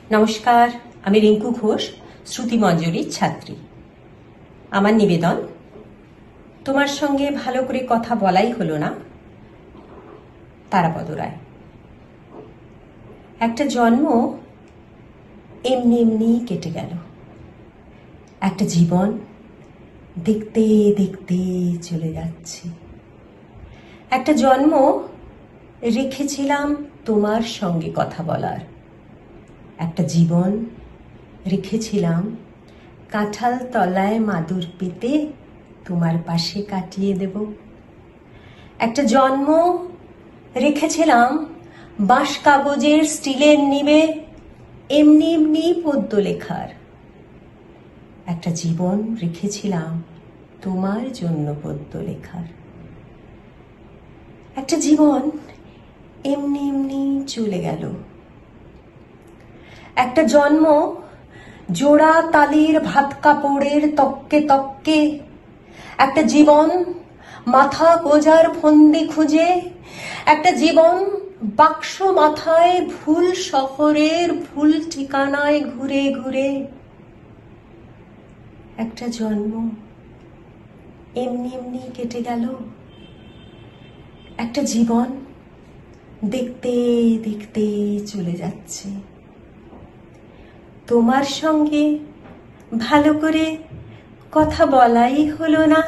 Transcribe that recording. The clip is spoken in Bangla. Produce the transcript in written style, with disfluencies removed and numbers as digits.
নমস্কার, আমি রিঙ্কু ঘোষ, শ্রুতি মঞ্জুরির ছাত্রী। আমার নিবেদন, তোমার সঙ্গে ভালো করে কথা বলাই হলো না। তারাপদ রায়। একটা জন্ম এমনি এমনি কেটে গেল, একটা জীবন দেখতে দেখতে চলে যাচ্ছে। একটা জন্ম রেখেছিলাম তোমার সঙ্গে কথা বলার, একটা জীবন রেখেছিলাম কাঁঠাল তলায় মাদুর পেতে তোমার পাশে কাটিয়ে দেব। একটা জন্ম রেখেছিলাম বাঁশ কাগজের স্টিলের নিবে এমনি এমনি পদ্য লেখার, একটা জীবন রেখেছিলাম তোমার জন্য পদ্য লেখার। একটা জীবন এমনি এমনি চলে গেল, একটা জন্ম জোড়া তালির ভাত কাপড়ের তক্কে তক্কে, একটা জীবন মাথা গোজার ফন্দি খুঁজে, একটা জীবন বাক্স মাথায় ভুল শহরের ভুল ঠিকানায় ঘুরে ঘুরে। একটা জন্ম এমনি এমনি কেটে গেল, একটা জীবন দেখতে দেখতে চলে যাচ্ছে। তোমার সঙ্গে ভালো করে কথা বলাই হলো না।